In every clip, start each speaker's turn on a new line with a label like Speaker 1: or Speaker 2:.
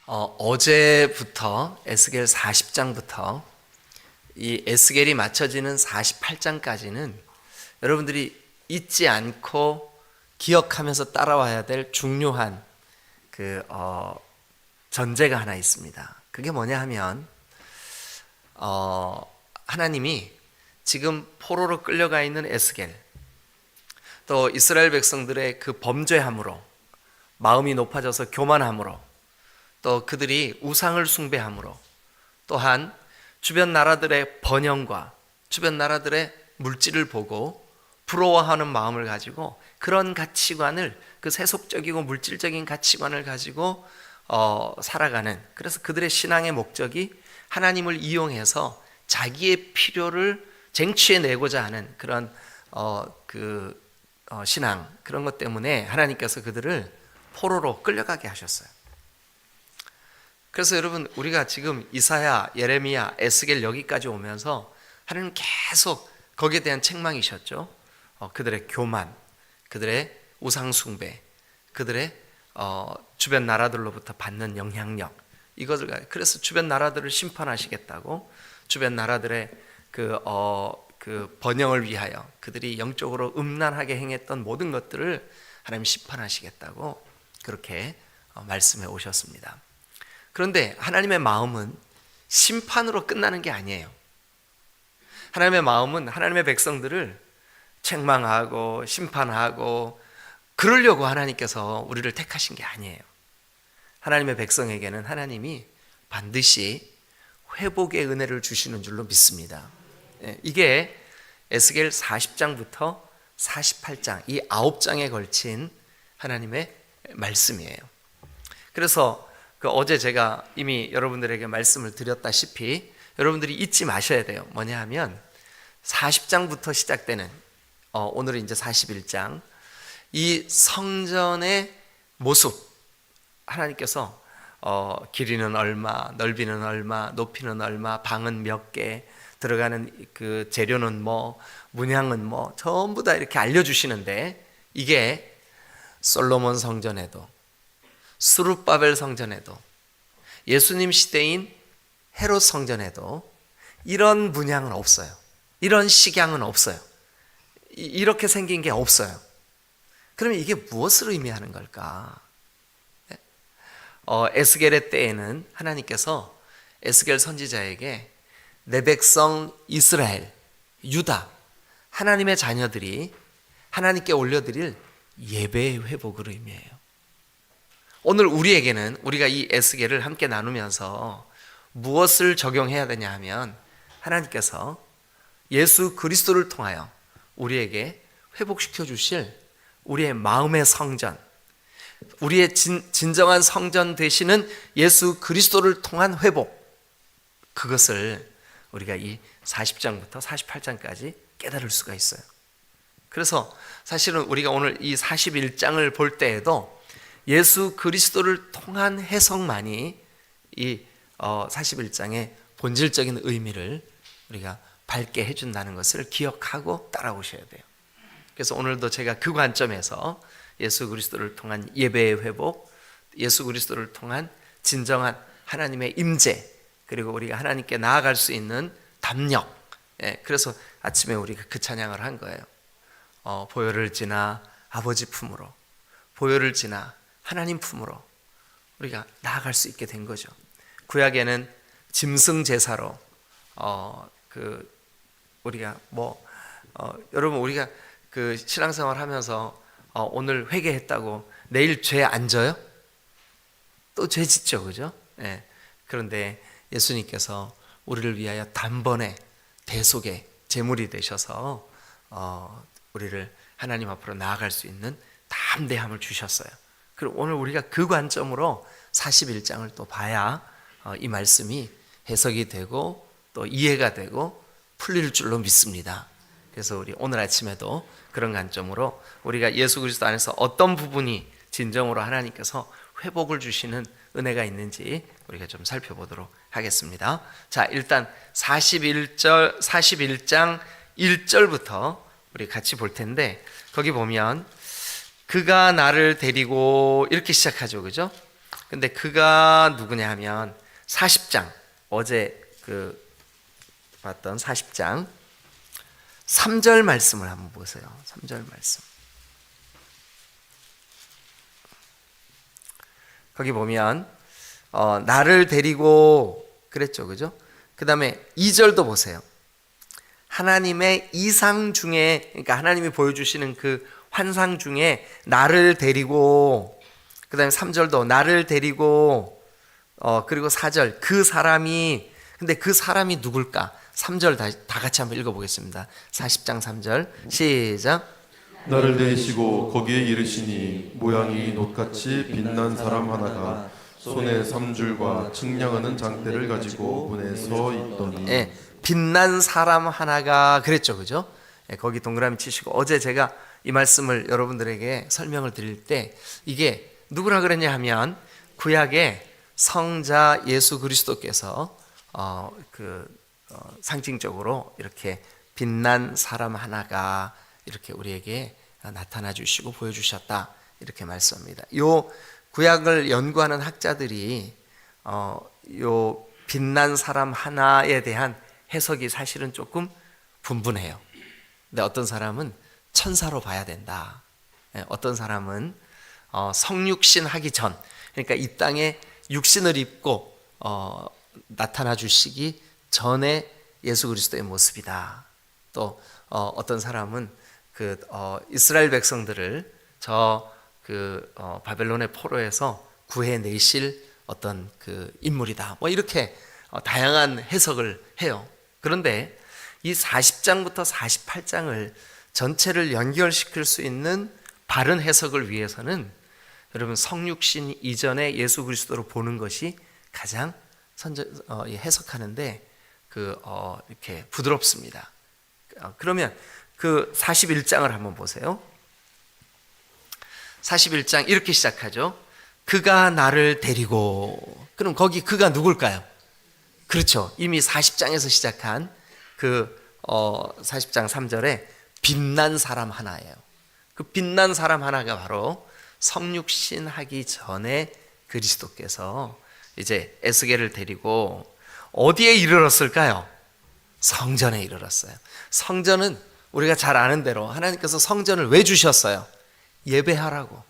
Speaker 1: 어제부터 에스겔 40장부터 이 에스겔이 맞춰지는 48장까지는 여러분들이 잊지 않고 기억하면서 따라와야 될 중요한 전제가 하나 있습니다. 그게 뭐냐 하면 하나님이 지금 포로로 끌려가 있는 에스겔, 또 이스라엘 백성들의 그 범죄함으로 마음이 높아져서 교만함으로, 또 그들이 우상을 숭배함으로, 또한 주변 나라들의 번영과 주변 나라들의 물질을 보고 부러워하는 마음을 가지고 그런 가치관을, 그 세속적이고 물질적인 가치관을 가지고 살아가는, 그래서 그들의 신앙의 목적이 하나님을 이용해서 자기의 필요를 쟁취해내고자 하는 그런 신앙, 그런 것 때문에 하나님께서 그들을 포로로 끌려가게 하셨어요. 그래서 여러분, 우리가 지금 이사야, 예레미야, 에스겔 여기까지 오면서 하나님 계속 거기에 대한 책망이셨죠. 그들의 교만, 그들의 우상숭배, 그들의 주변 나라들로부터 받는 영향력, 이것을, 그래서 주변 나라들을 심판하시겠다고, 주변 나라들의 그 번영을 위하여 그들이 영적으로 음란하게 행했던 모든 것들을 하나님 심판하시겠다고 그렇게 말씀해 오셨습니다. 그런데 하나님의 마음은 심판으로 끝나는 게 아니에요. 하나님의 마음은 하나님의 백성들을 책망하고 심판하고 그러려고 하나님께서 우리를 택하신 게 아니에요. 하나님의 백성에게는 하나님이 반드시 회복의 은혜를 주시는 줄로 믿습니다. 이게 에스겔 40장부터 48장, 이 9장에 걸친 하나님의 말씀이에요. 그래서 어제 제가 이미 여러분들에게 말씀을 드렸다시피 여러분들이 잊지 마셔야 돼요. 뭐냐 하면 40장부터 시작되는, 오늘은 이제 41장, 이 성전의 모습, 하나님께서 길이는 얼마, 넓이는 얼마, 높이는 얼마, 방은 몇 개, 들어가는 그 재료는 뭐, 문양은 뭐, 전부 다 이렇게 알려주시는데, 이게 솔로몬 성전에도, 스룹바벨 성전에도, 예수님 시대인 헤롯 성전에도 이런 문양은 없어요. 이런 식양은 없어요. 이렇게 생긴 게 없어요. 그러면 이게 무엇을 의미하는 걸까? 에스겔의 때에는 하나님께서 에스겔 선지자에게 내 백성 이스라엘, 유다, 하나님의 자녀들이 하나님께 올려드릴 예배의 회복을 의미해요. 오늘 우리에게는, 우리가 이 에스겔을 함께 나누면서 무엇을 적용해야 되냐 하면, 하나님께서 예수 그리스도를 통하여 우리에게 회복시켜 주실 우리의 마음의 성전, 우리의 진정한 성전 되시는 예수 그리스도를 통한 회복, 그것을 우리가 이 40장부터 48장까지 깨달을 수가 있어요. 그래서 사실은 우리가 오늘 이 41장을 볼 때에도 예수 그리스도를 통한 해석만이 이 41장의 본질적인 의미를 우리가 밝게 해준다는 것을 기억하고 따라오셔야 돼요. 그래서 오늘도 제가 그 관점에서 예수 그리스도를 통한 예배의 회복, 예수 그리스도를 통한 진정한 하나님의 임재, 그리고 우리가 하나님께 나아갈 수 있는 담력, 그래서 아침에 우리가 그 찬양을 한 거예요. 보혈을 지나 아버지 품으로, 보혈을 지나 하나님 품으로 우리가 나아갈 수 있게 된 거죠. 구약에는 짐승 제사로 우리가 여러분, 우리가 그 신앙생활 하면서 오늘 회개했다고 내일 죄 안 져요? 또 죄 짓죠, 그죠? 그런데 예수님께서 우리를 위하여 단번에 대속의 제물이 되셔서 우리를 하나님 앞으로 나아갈 수 있는 담대함을 주셨어요. 그리고 오늘 우리가 그 관점으로 41장을 또 봐야 이 말씀이 해석이 되고 또 이해가 되고 풀릴 줄로 믿습니다. 그래서 우리 오늘 아침에도 그런 관점으로 우리가 예수 그리스도 안에서 어떤 부분이 진정으로 하나님께서 회복을 주시는 은혜가 있는지 우리가 좀 살펴보도록 하겠습니다. 자, 일단 41장 1절부터 우리 같이 볼 텐데, 거기 보면 그가 나를 데리고 이렇게 시작하죠, 그죠? 근데 그가 누구냐 하면 40장, 어제 봤던 40장 3절 말씀을 한번 보세요. 3절 말씀. 거기 보면 나를 데리고 그랬죠, 그죠? 그 다음에 2절도 보세요. 하나님의 이상 중에, 그러니까 하나님이 보여주시는 그 환상 중에 나를 데리고, 그 다음에 3절도 나를 데리고, 그리고 4절 그 사람이, 근데 그 사람이 누굴까? 3절 다 같이 한번 읽어보겠습니다. 40장 3절 시작.
Speaker 2: 나를 데리시고 거기에 이르시니 모양이 놋같이 빛난 사람 하나가 손에 삼줄과 측량하는 장대를 가지고 문에 서 있더니.
Speaker 1: 예, 빛난 사람 하나가 그랬죠, 그죠? 예, 거기 동그라미 치시고, 어제 제가 이 말씀을 여러분들에게 설명을 드릴 때 이게 누구라 그랬냐 하면 구약의 성자 예수 그리스도께서 상징적으로 이렇게 빛난 사람 하나가 이렇게 우리에게 나타나 주시고 보여주셨다, 이렇게 말씀합니다. 요 구약을 연구하는 학자들이 요 빛난 사람 하나에 대한 해석이 사실은 조금 분분해요. 근데 어떤 사람은 천사로 봐야 된다. 어떤 사람은 성육신 하기 전, 그러니까 이 땅에 육신을 입고 나타나 주시기 전에 예수 그리스도의 모습이다. 또 어떤 사람은 이스라엘 백성들을 바벨론의 포로에서 구해내실 어떤 인물이다. 뭐 이렇게 다양한 해석을 해요. 그런데 이 40장부터 48장을 전체를 연결시킬 수 있는 바른 해석을 위해서는 여러분 성육신 이전에 예수 그리스도로 보는 것이 가장 해석하는데 이렇게 부드럽습니다. 그러면 41장을 한번 보세요. 41장 이렇게 시작하죠. 그가 나를 데리고. 그럼 거기 그가 누굴까요? 그렇죠. 이미 40장에서 시작한 40장 3절에 빛난 사람 하나예요. 그 빛난 사람 하나가 바로 성육신 하기 전에 그리스도께서 이제 에스겔을 데리고 어디에 이르렀을까요? 성전에 이르렀어요. 성전은 우리가 잘 아는 대로 하나님께서 성전을 왜 주셨어요? 예배하라고.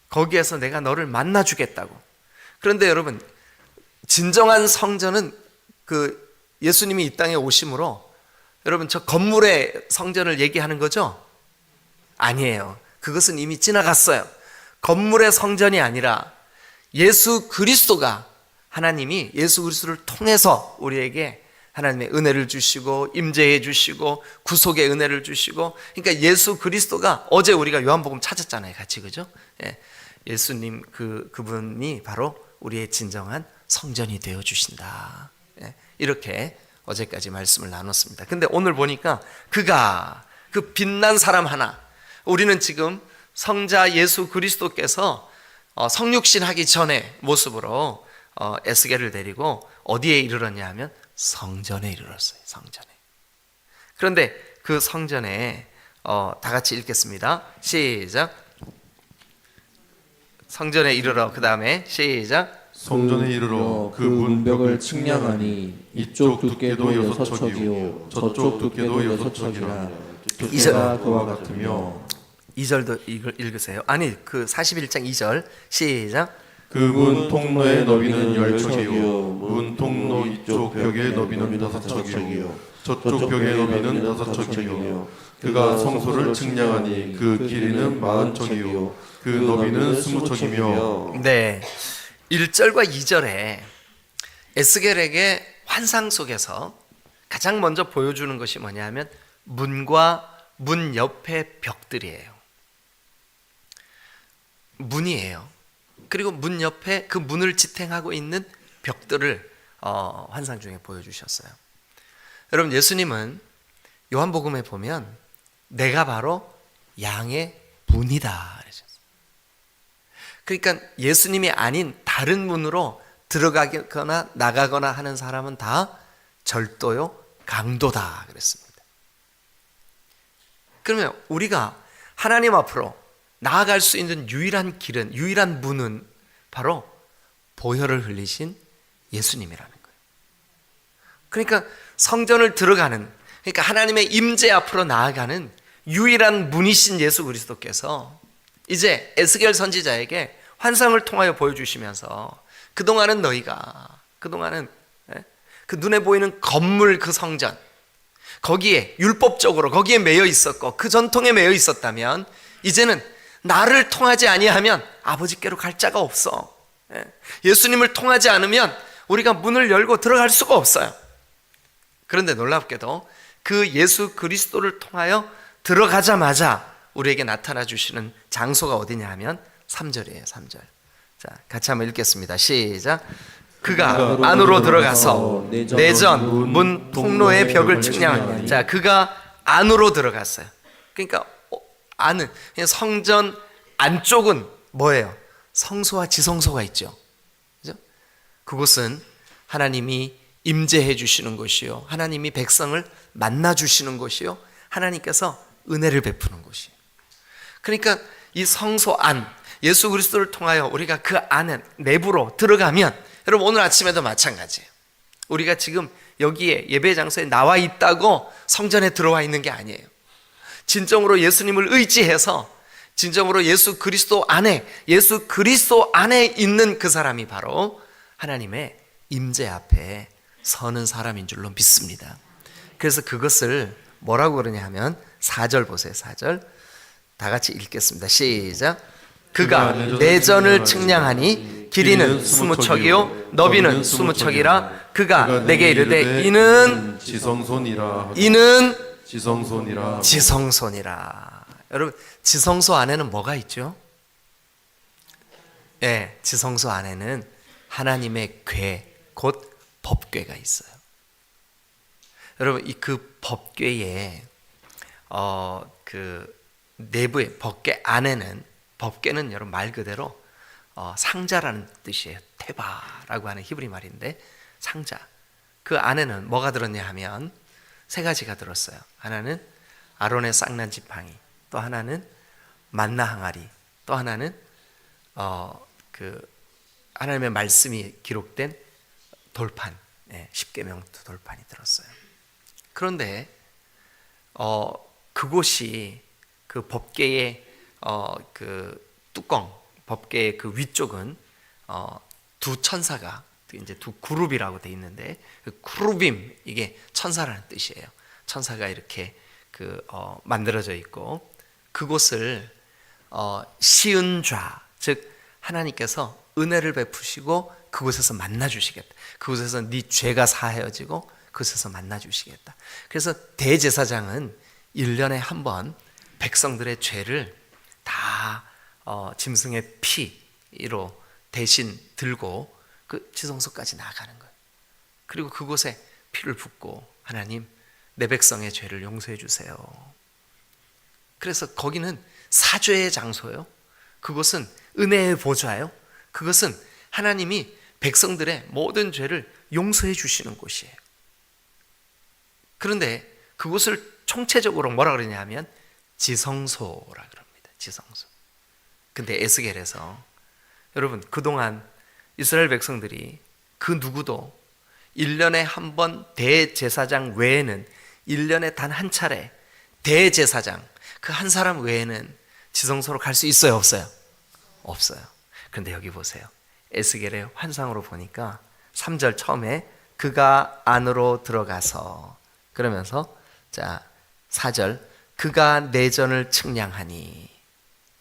Speaker 1: 거기에서 내가 너를 만나 주겠다고. 그런데 여러분, 진정한 성전은 예수님이 이 땅에 오심으로, 여러분 저 건물의 성전을 얘기하는 거죠? 아니에요. 그것은 이미 지나갔어요. 건물의 성전이 아니라 예수 그리스도가, 하나님이 예수 그리스도를 통해서 우리에게 하나님의 은혜를 주시고 임재해 주시고 구속의 은혜를 주시고, 그러니까 예수 그리스도가, 어제 우리가 요한복음 찾았잖아요, 같이, 그죠? 예, 예수님 그분이 바로 우리의 진정한 성전이 되어 주신다. 예, 이렇게 어제까지 말씀을 나눴습니다. 근데 오늘 보니까 그가, 그 빛난 사람 하나, 우리는 지금 성자 예수 그리스도께서 성육신 하기 전의 모습으로 에스겔을 데리고 어디에 이르렀냐 하면 성전에 이르렀어요. 성전에. 그런데 그 성전에 다 같이 읽겠습니다. 시작. 성전에 이르러, 그 다음에 시작.
Speaker 2: 성전에 이르러 그 문벽을 측량하니 이쪽 두께도 6척이요 저쪽 두께도 6척이라. 두께가 그와 같으며.
Speaker 1: 2절도 읽으세요. 아니, 41장 2절 시작.
Speaker 2: 그 문 통로의 너비는 10척이요 문 통로 이쪽 벽의 너비는 5척이요 저쪽 벽의 너비는 5척이요 그가 성소를 측량하니 그 길이는 40척이요 그 너비는 20척이며.
Speaker 1: 네, 1절과 2절에 에스겔에게 환상 속에서 가장 먼저 보여주는 것이 뭐냐 하면 문과 문 옆의 벽들이에요. 문이에요. 그리고 문 옆에 그 문을 지탱하고 있는 벽들을 환상 중에 보여주셨어요. 여러분, 예수님은 요한복음에 보면 내가 바로 양의 문이다 그러셨어요. 그러니까 예수님이 아닌 다른 문으로 들어가거나 나가거나 하는 사람은 다 절도요, 강도다 그랬습니다. 그러면 우리가 하나님 앞으로 나아갈 수 있는 유일한 길은, 유일한 문은 바로 보혈을 흘리신 예수님이라는 거예요. 그러니까 성전을 들어가는, 그러니까 하나님의 임재 앞으로 나아가는 유일한 문이신 예수 그리스도께서 이제 에스겔 선지자에게 환상을 통하여 보여주시면서 그동안은 너희가 그 눈에 보이는 건물, 그 성전, 거기에 율법적으로 거기에 매여 있었고 그 전통에 매여 있었다면 이제는 나를 통하지 아니하면 아버지께로 갈 자가 없어. 예수님을 통하지 않으면 우리가 문을 열고 들어갈 수가 없어요. 그런데 놀랍게도 그 예수 그리스도를 통하여 들어가자마자 우리에게 나타나 주시는 장소가 어디냐 하면 3절이에요. 3절. 자, 같이 한번 읽겠습니다. 시작. 그가 안으로 들어가서 내전 문 통로의 벽을 측량하니. 자, 그가 안으로 들어갔어요. 그러니까 안은, 성전 안쪽은 뭐예요? 성소와 지성소가 있죠. 그죠? 그곳은 하나님이 임재해 주시는 곳이요, 하나님이 백성을 만나 주시는 곳이요, 하나님께서 은혜를 베푸는 곳이에요. 그러니까 이 성소 안, 예수 그리스도를 통하여 우리가 그 안에 내부로 들어가면, 여러분 오늘 아침에도 마찬가지예요. 우리가 지금 여기에 예배 장소에 나와 있다고 성전에 들어와 있는 게 아니에요. 진정으로 예수님을 의지해서 진정으로 예수 그리스도 안에 있는 그 사람이 바로 하나님의 임재 앞에 서는 사람인 줄로 믿습니다. 그래서 그것을 뭐라고 그러냐 하면 4절 보세요. 4절 다 같이 읽겠습니다. 시작. 그가 내전을 측량하니 길이는 20척이요 너비는 20척이라 그가 내게 이르되 이는 지성소니라. 여러분 지성소 안에는 뭐가 있죠? 예, 지성소 안에는 하나님의 궤, 곧 법궤가 있어요. 여러분 이 그 법궤에 그 내부의 법궤 안에는, 법궤는 여러분 말 그대로 상자라는 뜻이에요. 테바라고 하는 히브리 말인데 상자. 그 안에는 뭐가 들었냐 하면 세 가지가 들었어요. 하나는 아론의 쌍난 지팡이, 또 하나는 만나 항아리, 또 하나는 그 하나님의 말씀이 기록된 돌판, 십계명 돌판이 들었어요. 그런데 그곳이 그 법궤의 그 뚜껑, 법궤의 그 위쪽은 두 천사가 이제 두 그룹이라고 돼 있는데 그 크루빔, 이게 천사라는 뜻이에요. 천사가 이렇게 만들어져 있고 그곳을 시은좌, 즉 하나님께서 은혜를 베푸시고 그곳에서 만나 주시겠다. 그곳에서 네 죄가 사하여지고 그곳에서 만나 주시겠다. 그래서 대제사장은 1년에 한 번 백성들의 죄를 다 짐승의 피로 대신 들고 그 지성소까지 나아가는 거예요. 그리고 그곳에 피를 붓고 하나님 내 백성의 죄를 용서해 주세요. 그래서 거기는 사죄의 장소예요. 그곳은 은혜의 보좌예요. 그것은 하나님이 백성들의 모든 죄를 용서해 주시는 곳이에요. 그런데 그곳을 총체적으로 뭐라 그러냐 하면 지성소라 그럽니다. 지성소. 근데 에스겔에서 여러분 그동안 이스라엘 백성들이 그 누구도 1년에 한 번 대제사장 외에는 1년에 단 한 차례 대제사장 그 한 사람 외에는 지성소로 갈 수 있어요, 없어요? 없어요. 그런데 여기 보세요. 에스겔의 환상으로 보니까 3절 처음에 그가 안으로 들어가서, 그러면서 자 4절 그가 내전을 측량하니,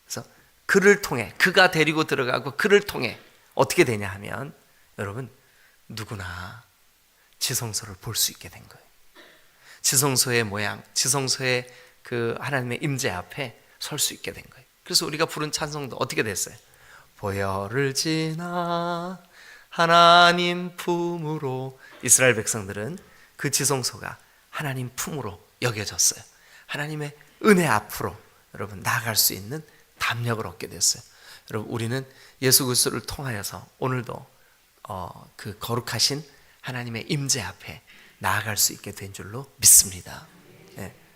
Speaker 1: 그래서 그를 통해, 그가 데리고 들어가고 그를 통해 어떻게 되냐 하면 여러분 누구나 지성소를 볼 수 있게 된 거예요. 지성소의 모양, 지성소의 그 하나님의 임재 앞에 설 수 있게 된 거예요. 그래서 우리가 부른 찬송도 어떻게 됐어요? 보혈을 지나 하나님 품으로. 이스라엘 백성들은 그 지성소가 하나님 품으로 여겨졌어요. 하나님의 은혜 앞으로 여러분 나아갈 수 있는 담력을 얻게 됐어요. 여러분 우리는 예수 그리스도를 통하여서 오늘도 그 거룩하신 하나님의 임재 앞에 나아갈 수 있게 된 줄로 믿습니다.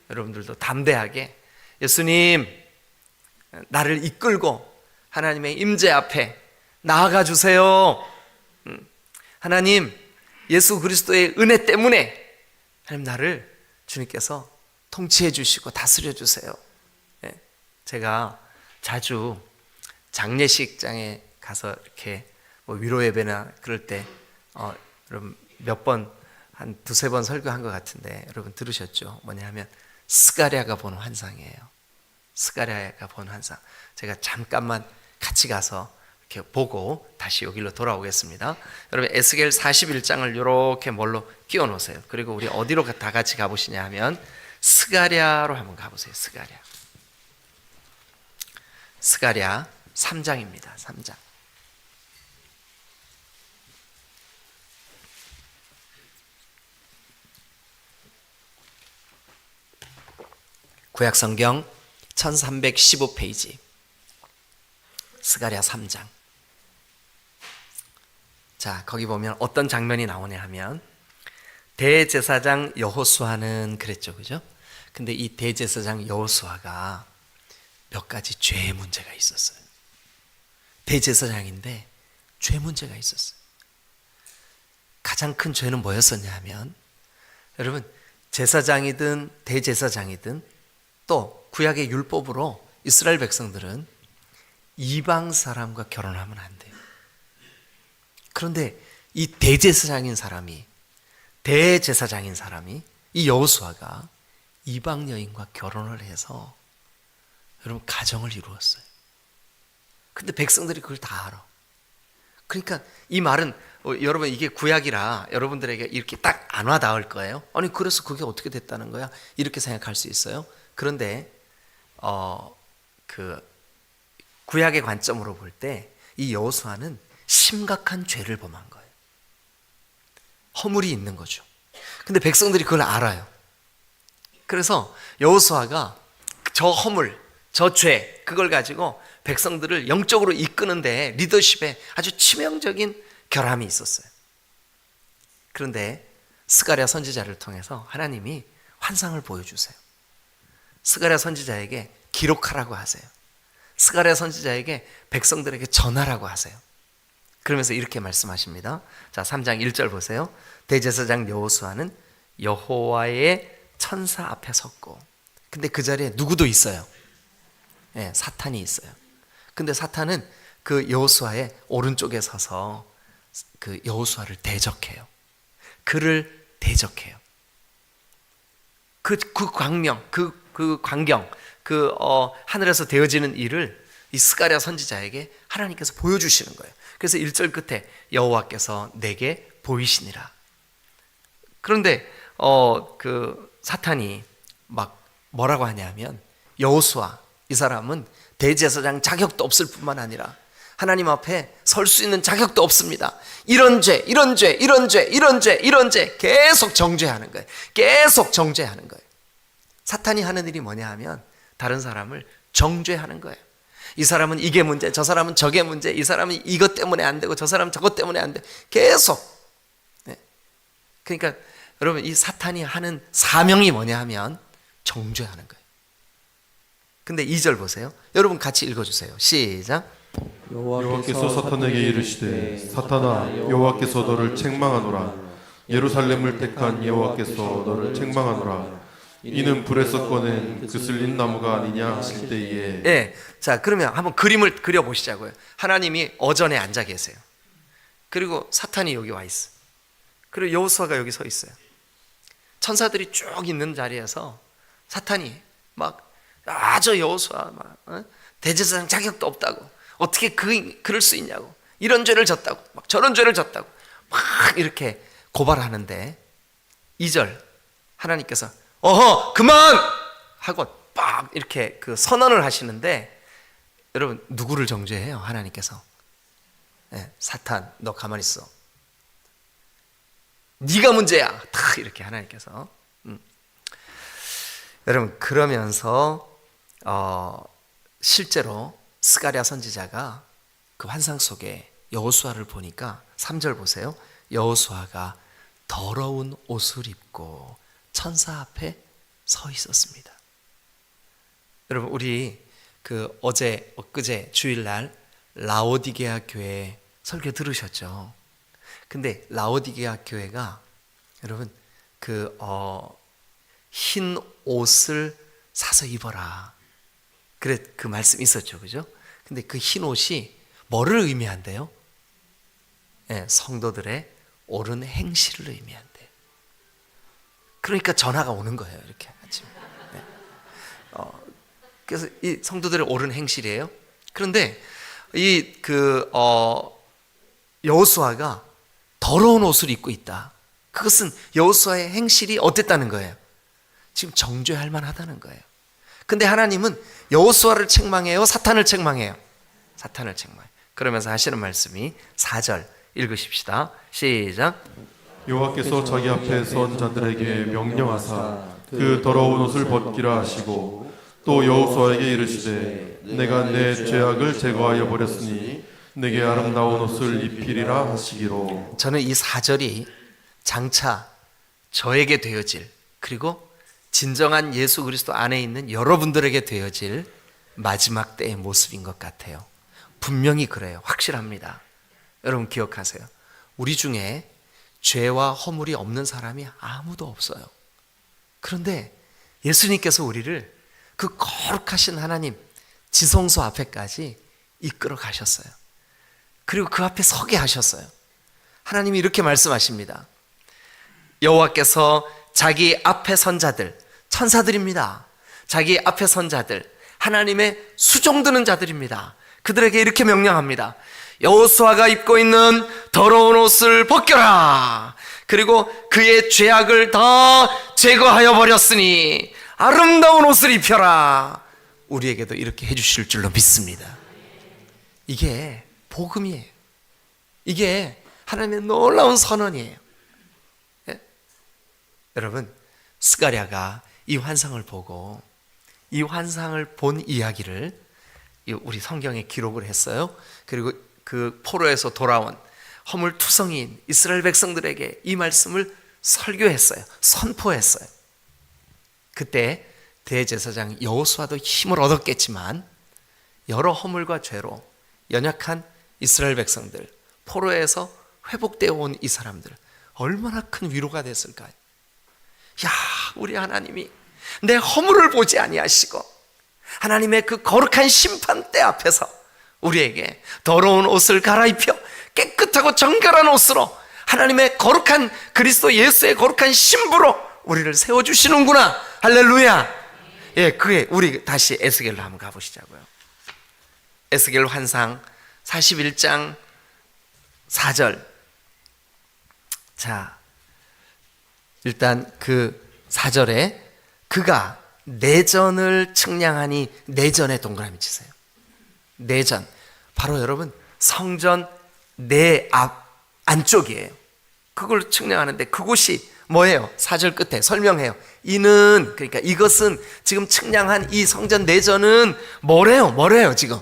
Speaker 1: 여러분들도 담대하게 예수님 나를 이끌고 하나님의 임재 앞에 나아가 주세요. 하나님, 예수 그리스도의 은혜 때문에 하나님 나를 주님께서 통치해 주시고 다스려 주세요. 예, 제가 자주 장례식장에 가서 이렇게 뭐 위로 예배나 그럴 때 여러분 몇 번 한 두세 번 설교한 것 같은데 여러분 들으셨죠? 뭐냐면 스가랴가 본 환상이에요. 스가랴가 본 환상. 제가 잠깐만 같이 가서 이렇게 보고 다시 여기로 돌아오겠습니다. 여러분 에스겔 41장을 이렇게 뭘로 끼워 놓으세요. 그리고 우리 어디로 다 같이 가보시냐 하면 스가랴로 한번 가보세요. 스가랴 3장입니다. 3장. 구약성경 1315페이지 스가랴 3장. 자, 거기 보면 어떤 장면이 나오냐 하면 대제사장 여호수아는 그랬죠, 그죠? 근데 이 대제사장 여호수아가 몇 가지 죄 문제가 있었어요. 대제사장인데 죄 문제가 있었어요. 가장 큰 죄는 뭐였었냐 하면 여러분 제사장이든 대제사장이든 또 구약의 율법으로 이스라엘 백성들은 이방 사람과 결혼하면 안 돼요. 그런데 이 대제사장인 사람이 이 여호수아가 이방 여인과 결혼을 해서 여러분 가정을 이루었어요. 근데 백성들이 그걸 다 알아. 그러니까 이 말은 여러분 이게 구약이라 여러분들에게 이렇게 딱 안 와닿을 거예요. 아니 그래서 그게 어떻게 됐다는 거야? 이렇게 생각할 수 있어요. 그런데 그 구약의 관점으로 볼 때 이 여호수아는 심각한 죄를 범한 거예요. 허물이 있는 거죠. 근데 백성들이 그걸 알아요. 그래서 여호수아가 저 허물, 저 죄, 그걸 가지고 백성들을 영적으로 이끄는데 리더십에 아주 치명적인 결함이 있었어요. 그런데 스가랴 선지자를 통해서 하나님이 환상을 보여주세요. 스가랴 선지자에게 기록하라고 하세요. 스가랴 선지자에게 백성들에게 전하라고 하세요. 그러면서 이렇게 말씀하십니다. 자, 3장 1절 보세요. 대제사장 여호수아는 여호와의 천사 앞에 섰고, 근데 그 자리에 누구도 있어요. 네, 사탄이 있어요. 근데 사탄은 그 여호수아의 오른쪽에 서서 그 여호수아를 대적해요. 그를 대적해요. 그 광경, 하늘에서 되어지는 일을 이 스가랴 선지자에게 하나님께서 보여주시는 거예요. 그래서 1절 끝에 여호와께서 내게 보이시니라. 그런데 그 사탄이 막 뭐라고 하냐면 여호수아 이 사람은 대제사장 자격도 없을 뿐만 아니라 하나님 앞에 설 수 있는 자격도 없습니다. 이런 죄 계속 정죄하는 거예요. 계속 정죄하는 거예요. 사탄이 하는 일이 뭐냐 하면 다른 사람을 정죄하는 거예요. 이 사람은 이게 문제, 저 사람은 저게 문제, 이 사람은 이것 때문에 안 되고 저 사람은 저것 때문에 안 돼. 계속. 네. 그러니까 여러분 이 사탄이 하는 사명이 뭐냐 하면 정죄하는 거예요. 근데 2절 보세요. 여러분 같이 읽어주세요. 시작.
Speaker 2: 여호와께서 사탄에게 이르시되 사탄아 여호와께서 너를 책망하노라. 예루살렘을 택한 여호와께서 너를 책망하노라. 이는 불에서 꺼낸 그 쓸린 나무가 아니냐 하실 때에.
Speaker 1: 예. 자, 그러면 한번 그림을 그려 보시자고요. 하나님이 어전에 앉아 계세요. 그리고 사탄이 여기 와 있어. 그리고 여호수아가 여기 서 있어요. 천사들이 쭉 있는 자리에서 사탄이 막 저 여호수아 막 대제사장 자격도 없다고 어떻게 그럴 수 있냐고 이런 죄를 졌다고 막 저런 죄를 졌다고 막 이렇게 고발하는데 2절 하나님께서 어허 그만 하고 빡 이렇게 그 선언을 하시는데 여러분 누구를 정죄해요? 하나님께서. 네, 사탄 너 가만히 있어. 네가 문제야. 탁 이렇게 하나님께서. 여러분 그러면서 실제로 스가랴 선지자가 그 환상 속에 여호수아를 보니까 3절 보세요. 여호수아가 더러운 옷을 입고 천사 앞에 서 있었습니다. 여러분 우리 그 어제 엊그제 주일날 라오디게아 교회 설교 들으셨죠? 근데 라오디게아 교회가 여러분 흰 옷을 사서 입어라. 그래 그 말씀 있었죠, 그죠? 근데 그 흰 옷이 뭐를 의미한대요? 네, 성도들의 옳은 행실을 의미한대요. 그러니까 전화가 오는 거예요, 이렇게 아침에. 네. 그래서 이 성도들의 옳은 행실이에요. 그런데 여호수아가 더러운 옷을 입고 있다. 그것은 여호수아의 행실이 어땠다는 거예요? 지금 정죄할 만하다는 거예요. 근데 하나님은 여호수아를 책망해요, 사탄을 책망해요? 사탄을 책망해요. 그러면서 하시는 말씀이 4절 읽으십시다. 시작.
Speaker 2: 여호와께서 자기 앞에 선 자들에게 명령하사 그 더러운 옷을 벗기라 하시고 또 여호수아에게 이르시되 내가 내 죄악을 제거하여 버렸으니 내게 아름다운 옷을 입히리라 하시기로.
Speaker 1: 저는 이 4절이 장차 저에게 되어질, 그리고 진정한 예수 그리스도 안에 있는 여러분들에게 되어질 마지막 때의 모습인 것 같아요. 분명히 그래요. 확실합니다. 여러분 기억하세요. 우리 중에 죄와 허물이 없는 사람이 아무도 없어요. 그런데 예수님께서 우리를 그 거룩하신 하나님 지성소 앞에까지 이끌어 가셨어요. 그리고 그 앞에 서게 하셨어요. 하나님이 이렇게 말씀하십니다. 여호와께서 자기 앞에 선 자들, 천사들입니다. 자기 앞에 선 자들, 하나님의 수종드는 자들입니다. 그들에게 이렇게 명령합니다. 여호수아가 입고 있는 더러운 옷을 벗겨라. 그리고 그의 죄악을 다 제거하여 버렸으니 아름다운 옷을 입혀라. 우리에게도 이렇게 해주실 줄로 믿습니다. 이게 복음이에요. 이게 하나님의 놀라운 선언이에요. 예? 여러분, 스가랴가 이 환상을 보고 이 환상을 본 이야기를 우리 성경에 기록을 했어요. 그리고 그 포로에서 돌아온 허물투성이인 이스라엘 백성들에게 이 말씀을 설교했어요. 선포했어요. 그때 대제사장 여호수아도 힘을 얻었겠지만 여러 허물과 죄로 연약한 이스라엘 백성들, 포로에서 회복되어 온 이 사람들, 얼마나 큰 위로가 됐을까요? 야, 우리 하나님이 내 허물을 보지 아니하시고 하나님의 그 거룩한 심판대 앞에서 우리에게 더러운 옷을 갈아입혀 깨끗하고 정결한 옷으로 하나님의 거룩한 그리스도 예수의 거룩한 신부로 우리를 세워주시는구나. 할렐루야. 예, 그게 우리 다시 에스겔로 한번 가보시자고요. 에스겔 환상 41장 4절. 자, 일단 그 4절에 그가 내전을 측량하니, 내전에 동그라미 치세요. 내전, 바로 여러분 성전 내 앞 안쪽이에요. 그걸 측량하는데 그곳이 뭐예요? 4절 끝에 설명해요. 이는, 그러니까 이것은 지금 측량한 이 성전 내전은 뭐래요 지금?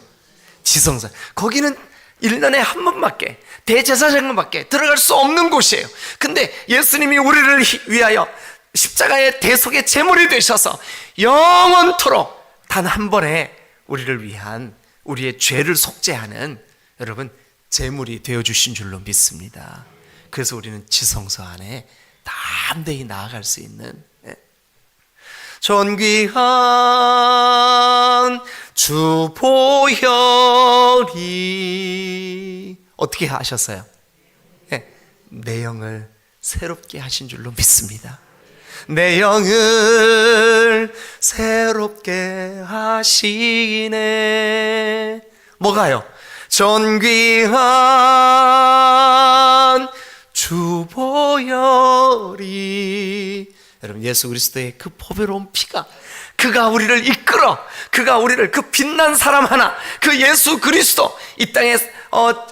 Speaker 1: 지성전. 거기는 1년에 한 번밖에, 대제사장님밖에 들어갈 수 없는 곳이에요. 근데 예수님이 우리를 위하여 십자가의 대속의 제물이 되셔서 영원토록 단 한 번에 우리를 위한, 우리의 죄를 속죄하는 여러분 제물이 되어주신 줄로 믿습니다. 그래서 우리는 지성소 안에 담대히 나아갈 수 있는, 존귀한 주 보혈이 어떻게 하셨어요? 내 영을 새롭게 하신 줄로 믿습니다. 내 영을 새롭게 하시네. 뭐가요? 존귀한 주 보혈이, 여러분 예수 그리스도의 그 보배로운 피가, 그가 우리를 이끌어, 그가 우리를, 그 빛난 사람 하나, 그 예수 그리스도 이 땅에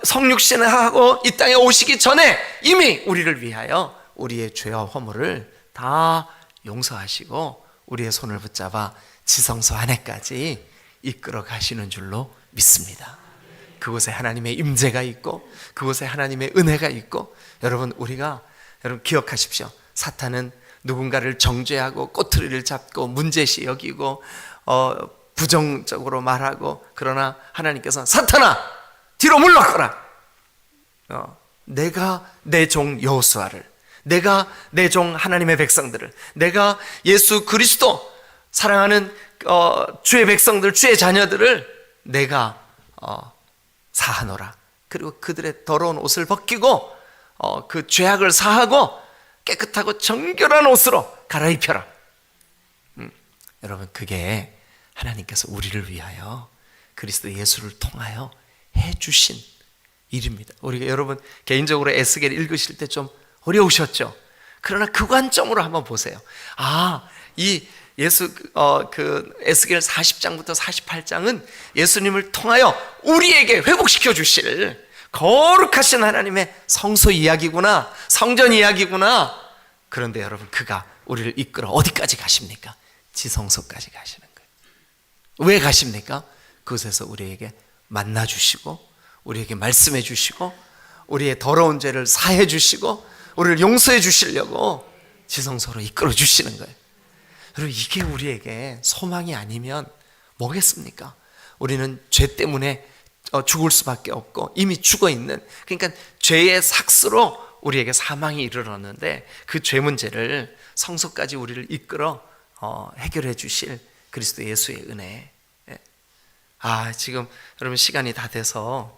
Speaker 1: 성육신을 하고 이 땅에 오시기 전에 이미 우리를 위하여 우리의 죄와 허물을 다 용서하시고 우리의 손을 붙잡아 지성소 안에까지 이끌어 가시는 줄로 믿습니다. 그곳에 하나님의 임재가 있고 그곳에 하나님의 은혜가 있고, 여러분 여러분 기억하십시오. 사탄은 누군가를 정죄하고 꼬투리를 잡고 문제시 여기고 부정적으로 말하고, 그러나 하나님께서 사탄아 뒤로 물러가라, 내가 내 종 여호수아를, 내가 내 종 하나님의 백성들을, 내가 예수 그리스도 사랑하는 주의 백성들, 주의 자녀들을 내가 사하노라. 그리고 그들의 더러운 옷을 벗기고 그 죄악을 사하고 깨끗하고 정결한 옷으로 갈아입혀라. 여러분, 그게 하나님께서 우리를 위하여 그리스도 예수를 통하여 해주신 일입니다. 우리가 여러분 개인적으로 에스겔 읽으실 때 좀 어려우셨죠? 그러나 그 관점으로 한번 보세요. 이 예수 그 에스겔 40장부터 48장은 예수님을 통하여 우리에게 회복시켜 주실 거룩하신 하나님의 성소 이야기구나, 성전 이야기구나. 그런데 여러분, 그가 우리를 이끌어 어디까지 가십니까? 지성소까지 가시는 거예요. 왜 가십니까? 그곳에서 우리에게 만나 주시고, 우리에게 말씀해 주시고, 우리의 더러운 죄를 사해 주시고, 우리를 용서해 주시려고 지성소로 이끌어 주시는 거예요. 여러분, 이게 우리에게 소망이 아니면 뭐겠습니까? 우리는 죄 때문에 죽을 수밖에 없고 이미 죽어 있는, 그러니까 죄의 삭스로 우리에게 사망이 이르렀는데 그 죄 문제를 성소까지 우리를 이끌어 해결해 주실 그리스도 예수의 은혜. 지금 여러분 시간이 다 돼서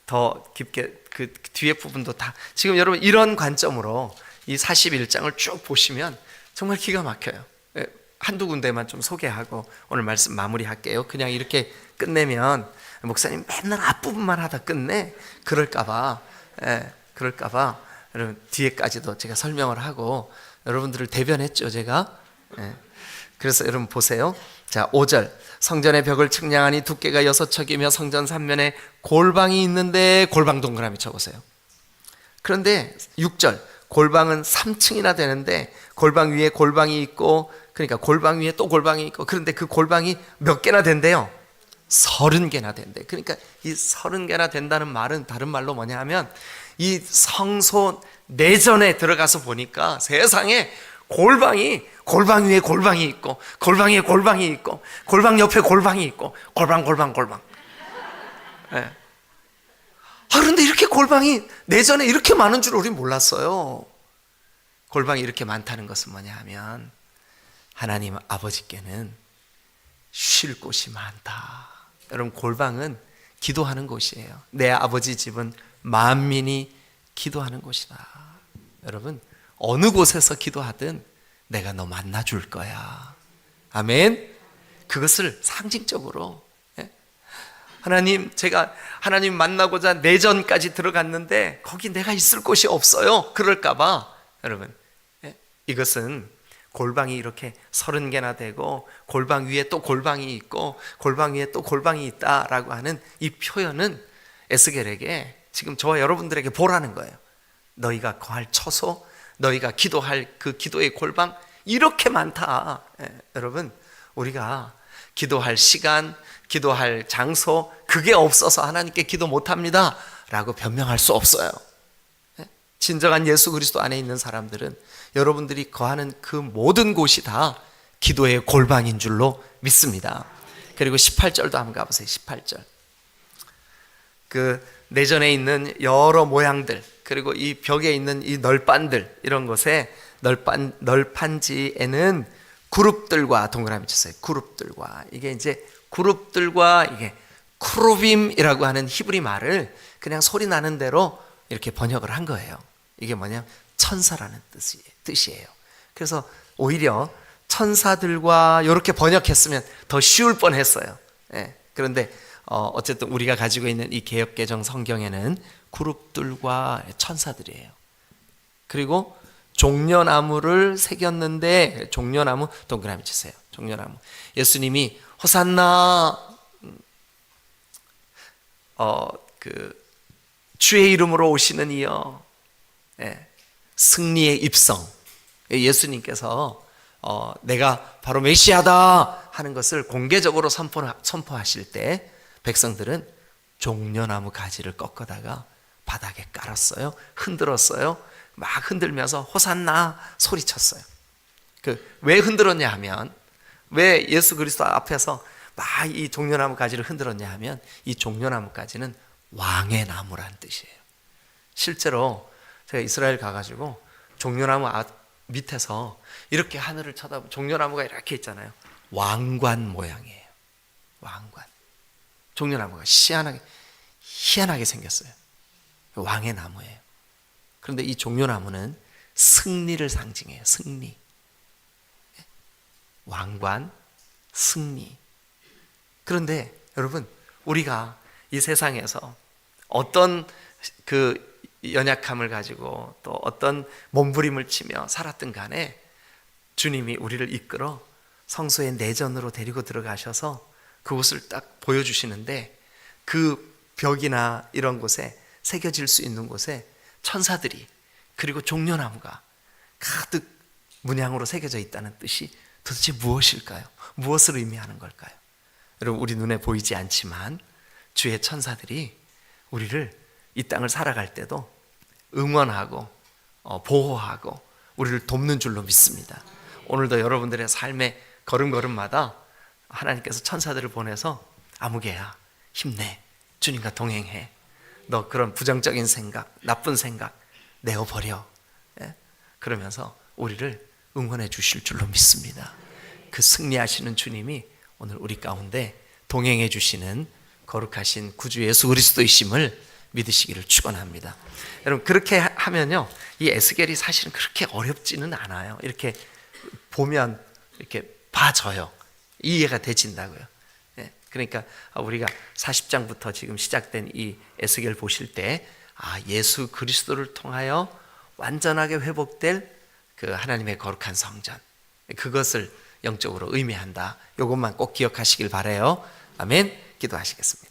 Speaker 1: 더 깊게 그 뒤에 부분도 다, 지금 여러분 이런 관점으로 이 41장을 쭉 보시면 정말 기가 막혀요. 한두 군데만 좀 소개하고 오늘 말씀 마무리할게요. 그냥 이렇게 끝내면 목사님 맨날 앞부분만 하다 끝내, 그럴까봐 여러분 뒤에까지도 제가 설명을 하고 여러분들을 대변했죠, 제가. 그래서 여러분 보세요. 자, 5절, 성전의 벽을 측량하니 두께가 6척이며 성전 3면에 골방이 있는데, 골방 동그라미 쳐보세요. 그런데 6절, 골방은 3층이나 되는데 골방 위에 골방이 있고, 그러니까 골방 위에 또 골방이 있고, 그런데 그 골방이 몇 개나 된대요? 30개나 된대. 그러니까 이 30개나 된다는 말은 다른 말로 뭐냐 하면, 이 성소 내전에 들어가서 보니까 세상에 골방이, 골방 위에 골방이 있고, 골방 위에 골방이 있고, 골방 옆에 골방이 있고, 골방. 그런데 이렇게 골방이 내전에 이렇게 많은 줄 우리 몰랐어요. 골방이 이렇게 많다는 것은 뭐냐 하면, 하나님 아버지께는 쉴 곳이 많다. 여러분, 골방은 기도하는 곳이에요. 내 아버지 집은 만민이 기도하는 곳이다. 여러분, 어느 곳에서 기도하든 내가 너 만나줄 거야. 아멘. 그것을 상징적으로, 하나님, 제가 하나님 만나고자 내전까지 들어갔는데 거기 내가 있을 곳이 없어요. 그럴까봐 여러분, 이것은 골방이 이렇게 30개나 되고 골방 위에 또 골방이 있고 골방 위에 또 골방이 있다라고 하는 이 표현은 에스겔에게 지금 저와 여러분들에게 보라는 거예요. 너희가 거할 처소, 너희가 기도할 그 기도의 골방, 이렇게 많다. 여러분, 우리가 기도할 시간, 기도할 장소, 그게 없어서 하나님께 기도 못합니다 라고 변명할 수 없어요. 진정한 예수 그리스도 안에 있는 사람들은 여러분들이 거하는 그 모든 곳이 다 기도의 골방인 줄로 믿습니다. 그리고 18절도 한번 가보세요. 18절. 그 내전에 있는 여러 모양들, 그리고 이 벽에 있는 이 널판들, 이런 곳에 널판지에는 그룹들과, 동그라미 쳤어요. 그룹들과, 이게 이제 그룹들과, 이게 크루빔이라고 하는 히브리 말을 그냥 소리 나는 대로 이렇게 번역을 한 거예요. 이게 뭐냐면 천사라는 뜻이에요. 그래서 오히려 천사들과 이렇게 번역했으면 더 쉬울 뻔했어요. 그런데 어쨌든 우리가 가지고 있는 이 개역개정 성경에는 그룹들과 천사들이에요. 그리고 종려나무를 새겼는데, 종려나무 동그라미 치세요. 종려나무. 예수님이 호산나, 주의 이름으로 오시는 이여, 승리의 입성. 예수님께서 내가 바로 메시아다 하는 것을 공개적으로 선포하실 때 백성들은 종려나무 가지를 꺾어다가 바닥에 깔았어요. 흔들었어요. 막 흔들면서 호산나 소리쳤어요. 왜 흔들었냐 하면, 왜 예수 그리스도 앞에서 막 이 종려나무 가지를 흔들었냐 하면, 이 종려나무 가지는 왕의 나무란 뜻이에요. 실제로 제가 이스라엘 가가지고 종려나무 밑에서 이렇게 하늘을 쳐다보면 종려나무가 이렇게 있잖아요. 왕관 모양이에요. 왕관. 종려나무가 희한하게 생겼어요. 왕의 나무예요. 그런데 이 종려나무는 승리를 상징해요. 승리. 왕관, 승리. 그런데 여러분, 우리가 이 세상에서 어떤 그 연약함을 가지고 또 어떤 몸부림을 치며 살았든 간에 주님이 우리를 이끌어 성소의 내전으로 데리고 들어가셔서 그곳을 딱 보여주시는데, 그 벽이나 이런 곳에 새겨질 수 있는 곳에 천사들이 그리고 종려나무가 가득 문양으로 새겨져 있다는 뜻이 도대체 무엇일까요? 무엇을 의미하는 걸까요? 여러분, 우리 눈에 보이지 않지만 주의 천사들이 우리를 이 땅을 살아갈 때도 응원하고 보호하고 우리를 돕는 줄로 믿습니다. 오늘도 여러분들의 삶의 걸음걸음마다 하나님께서 천사들을 보내서 아무개야, 힘내, 주님과 동행해, 너 그런 부정적인 생각, 나쁜 생각 내어버려, 그러면서 우리를 응원해 주실 줄로 믿습니다. 그 승리하시는 주님이 오늘 우리 가운데 동행해 주시는 거룩하신 구주 예수 그리스도이심을 믿으시기를 축원합니다. 여러분, 그렇게 하면요, 이 에스겔이 사실은 그렇게 어렵지는 않아요. 이렇게 보면 이렇게 봐져요. 이해가 되진다고요. 그러니까 우리가 40장부터 지금 시작된 이 에스겔 보실 때, 예수 그리스도를 통하여 완전하게 회복될 그 하나님의 거룩한 성전, 그것을 영적으로 의미한다. 이것만 꼭 기억하시길 바라요. 아멘. 기도하시겠습니다.